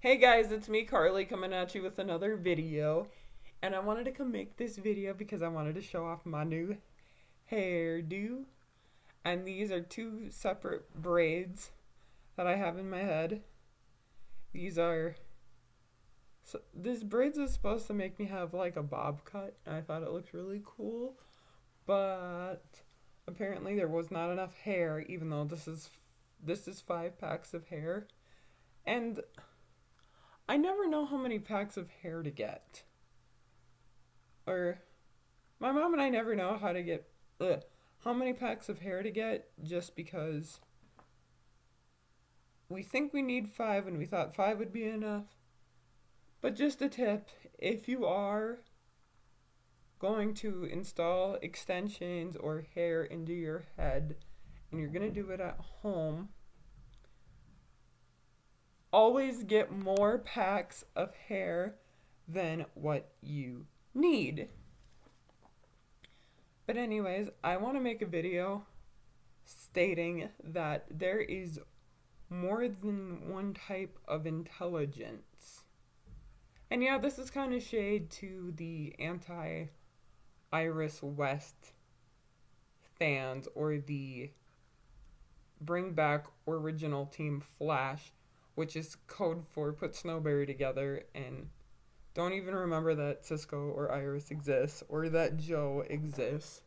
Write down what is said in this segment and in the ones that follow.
Hey guys, it's me, Carly, coming at you with another video. And I wanted to come make this video because I wanted to show off my new hairdo. And these are two separate braids that I have in my head. These are. This braids is supposed to make me have like a bob cut. And I thought it looked really cool. But apparently there was not enough hair, even though this is 5 packs of hair. And I never know how many packs of hair to get. Or my mom and I never know how many packs of hair to get just because we think we need 5 and we thought 5 would be enough. But just a tip, if you are going to install extensions or hair into your head and you're going to do it at home, always get more packs of hair than what you need. But anyways, I want to make a video stating that there is more than one type of intelligence. And yeah, this is kind of shade to the anti-Iris West fans or the bring back original Team Flash, which is code for put Snowberry together and don't even remember that Cisco or Iris exists or that Joe exists.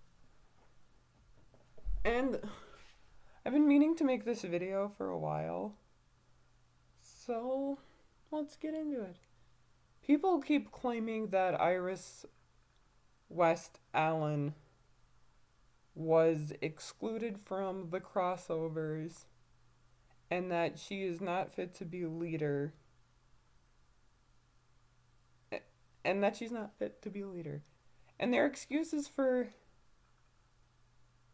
And I've been meaning to make this video for a while, so let's get into it. People keep claiming that Iris West Allen was excluded from the crossovers and that she is not fit to be a leader. And that she's not fit to be a leader. And their excuses for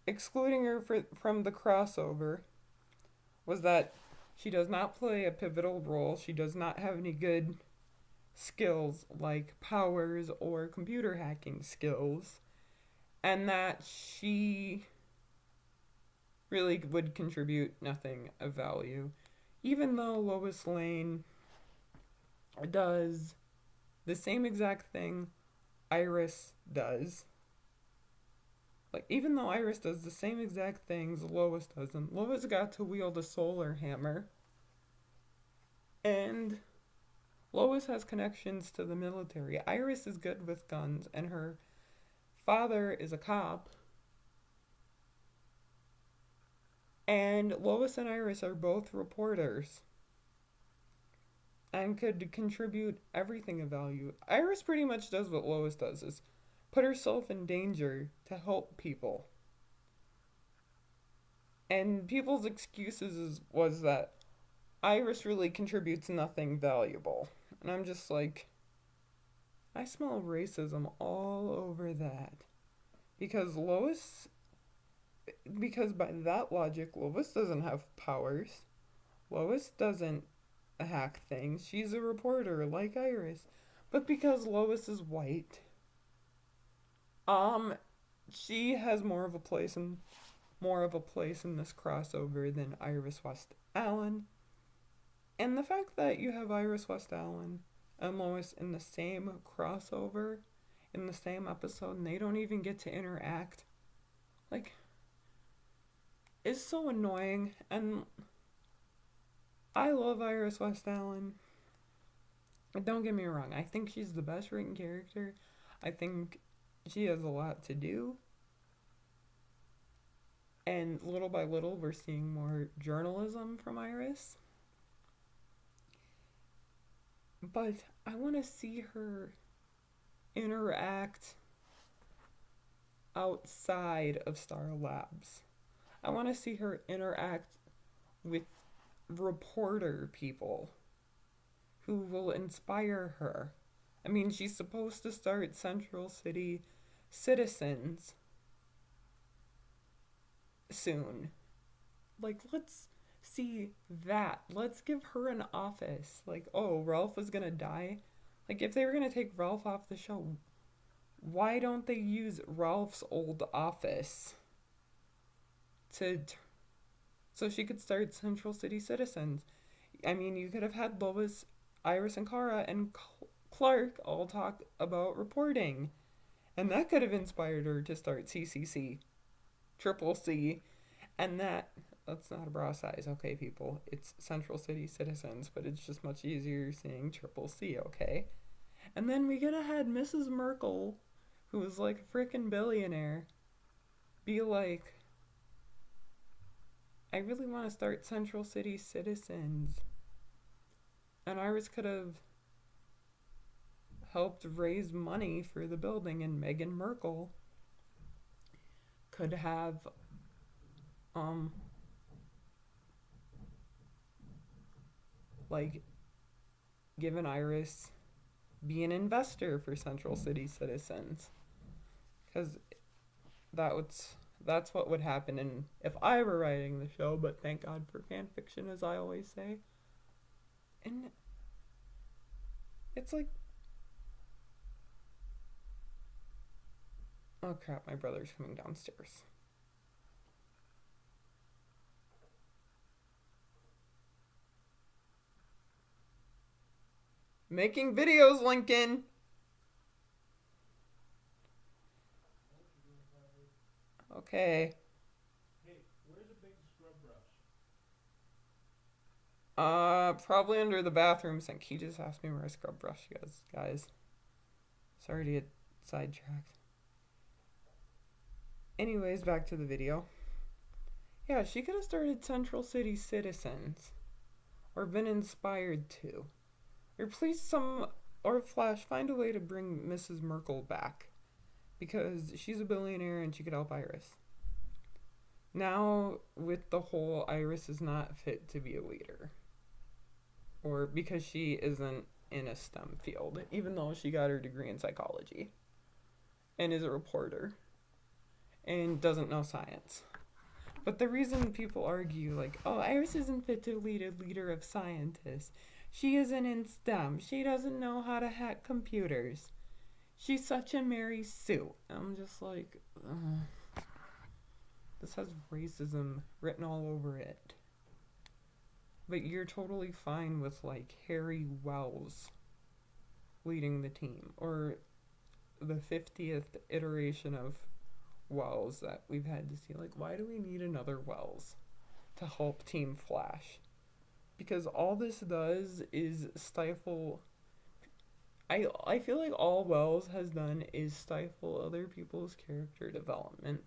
excluding her from the crossover was that she does not play a pivotal role. She does not have any good skills like powers or computer hacking skills. And that she really would contribute nothing of value. Even though Lois Lane does the same exact thing Iris does. Like, even though Iris does the same exact things Lois doesn't. Lois got to wield a solar hammer. And Lois has connections to the military. Iris is good with guns, and her father is a cop. And Lois and Iris are both reporters and could contribute everything of value. Iris pretty much does what Lois does, is put herself in danger to help people. And people's excuses was that Iris really contributes nothing valuable. And I'm just like, I smell racism all over that. Because by that logic, Lois doesn't have powers. Lois doesn't hack things. She's a reporter like Iris. But because Lois is white, she has more of a place in this crossover than Iris West Allen. And the fact that you have Iris West Allen and Lois in the same crossover, in the same episode, and they don't even get to interact, like, is so annoying. And I love Iris West Allen. Don't get me wrong, I think she's the best written character. I think she has a lot to do. And little by little, we're seeing more journalism from Iris. But I want to see her interact outside of Star Labs. I want to see her interact with reporter people who will inspire her. I mean, she's supposed to start Central City Citizens soon. Like, let's see that. Let's give her an office. Like, oh, Ralph was gonna die. Like, if they were gonna take Ralph off the show, why don't they use Ralph's old office so she could start Central City Citizens? I mean, you could have had Lois Iris and Kara and Clark all talk about reporting. And that could have inspired her to start CCC, Triple C, and that's not a bra size, okay, people? It's Central City Citizens, but it's just much easier saying Triple C, okay? And then we could have had Mrs. Merkel, who was like a freaking billionaire, be like, I really want to start Central City Citizens. And Iris could have helped raise money for the building, and Meghan Merkel could have like given Iris be an investor for Central City Citizens, because that's what would happen and if I were writing the show. But thank God for fan fiction, as I always say. And it's like, oh crap, my brother's coming downstairs. Making videos, Lincoln. Okay. Hey, where's a big scrub brush? Probably under the bathroom sink. He just asked me where a scrub brush is, guys. Sorry to get sidetracked. Anyways, back to the video. Yeah, she could have started Central City Citizens. Or been inspired to. Or Flash, find a way to bring Mrs. Merkel back. Because she's a billionaire and she could help Iris. Now, with the whole Iris is not fit to be a leader. Or because she isn't in a STEM field, even though she got her degree in psychology. And is a reporter. And doesn't know science. But the reason people argue, like, oh, Iris isn't fit to lead a leader of scientists. She isn't in STEM. She doesn't know how to hack computers. She's such a Mary Sue. I'm just like, this has racism written all over it. But you're totally fine with, like, Harry Wells leading the team. Or the 50th iteration of Wells that we've had to see. Like, why do we need another Wells to help Team Flash? Because all this does is stifle... I feel like all Wells has done is stifle other people's character development.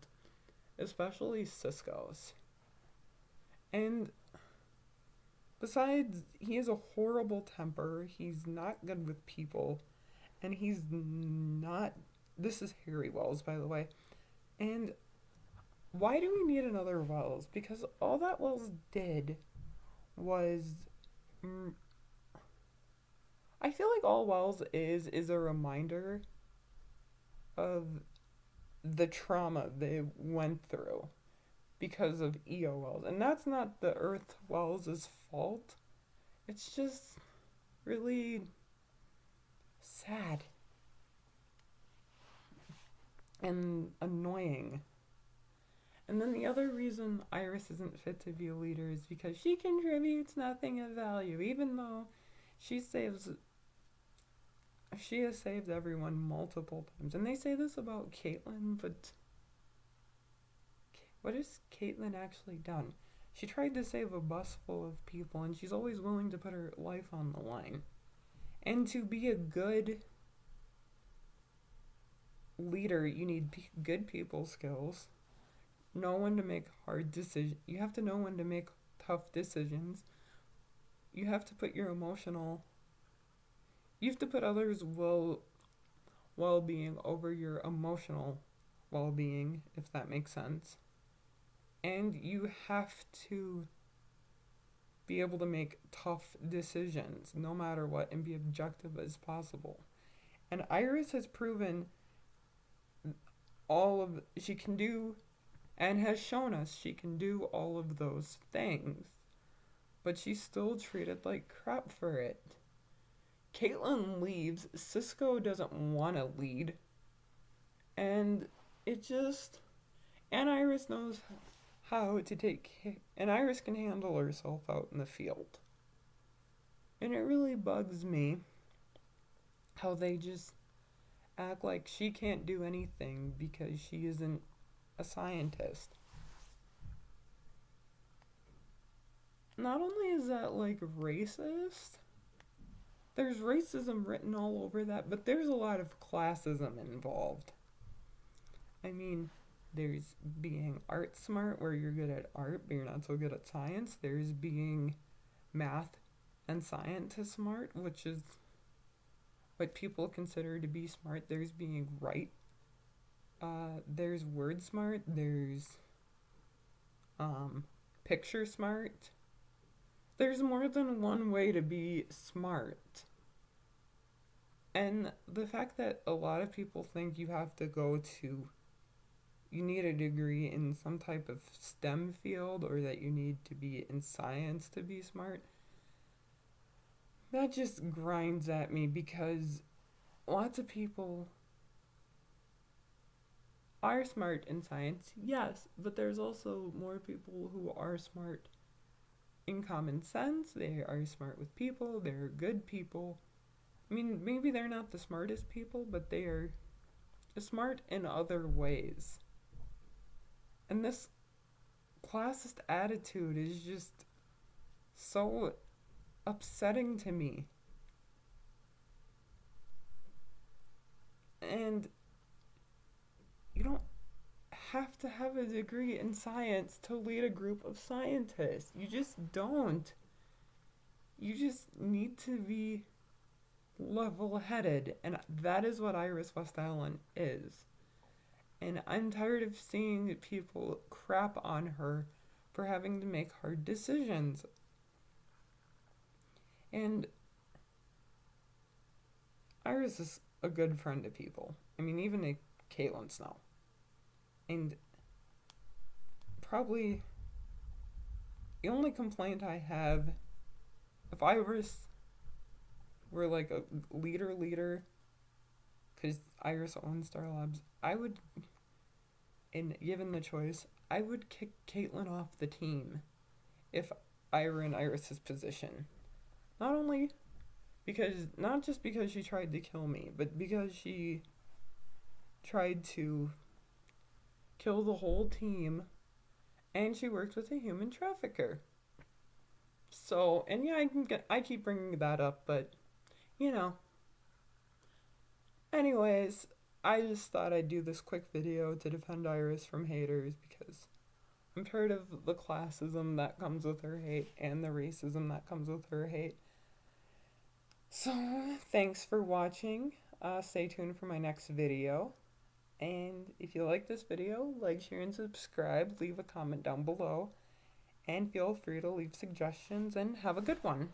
Especially Cisco's. And besides, he has a horrible temper. He's not good with people. And he's not... This is Harry Wells, by the way. And why do we need another Wells? Because all that Wells did was... I feel like all Wells is a reminder of the trauma they went through because of E.O. Wells. And that's not the Earth Wells' fault. It's just really sad and annoying. And then the other reason Iris isn't fit to be a leader is because she contributes nothing of value, even though she has saved everyone multiple times. And they say this about Caitlyn, but what has Caitlyn actually done? She tried to save a bus full of people, and she's always willing to put her life on the line. And to be a good leader, you need good people skills. Know when to make hard decisions. You have to know when to make tough decisions. You have to put your emotional... You have to put others' well-being over your emotional well-being, if that makes sense. And you have to be able to make tough decisions, no matter what, and be objective as possible. And Iris has proven she can do, and has shown us she can do all of those things. But she's still treated like crap for it. Caitlyn leaves, Cisco doesn't want to lead, and and Iris knows how to and Iris can handle herself out in the field. And it really bugs me how they just act like she can't do anything because she isn't a scientist. Not only is that like racist, there's racism written all over that, but there's a lot of classism involved. I mean, there's being art smart where you're good at art but you're not so good at science. There's being math and science smart, which is what people consider to be smart. There's being right. There's word smart. There's picture smart. There's more than one way to be smart. And the fact that a lot of people think you need a degree in some type of STEM field or that you need to be in science to be smart, that just grinds at me because lots of people are smart in science, yes, but there's also more people who are smart in common sense. They are smart with people, they're good people. I mean, maybe they're not the smartest people, but they are smart in other ways. And this classist attitude is just so upsetting to me. And you don't have to have a degree in science to lead a group of scientists. You just don't. You just need to be level-headed, and that is what Iris West Allen is. And I'm tired of seeing people crap on her for having to make hard decisions. And Iris is a good friend to people. I mean, even to Caitlin Snow. And probably the only complaint I have, if Iris were like a leader, because Iris owns Star Labs, I would, and given the choice, I would kick Caitlin off the team if I were in Iris's position. Not just because she tried to kill me, but because she tried to kill the whole team, and she worked with a human trafficker. So, and yeah, I keep bringing that up, but, you know. Anyways, I just thought I'd do this quick video to defend Iris from haters because I'm tired of the classism that comes with her hate and the racism that comes with her hate. So, thanks for watching. Stay tuned for my next video. And if you like this video, like, share, and subscribe. Leave a comment down below. And feel free to leave suggestions and have a good one.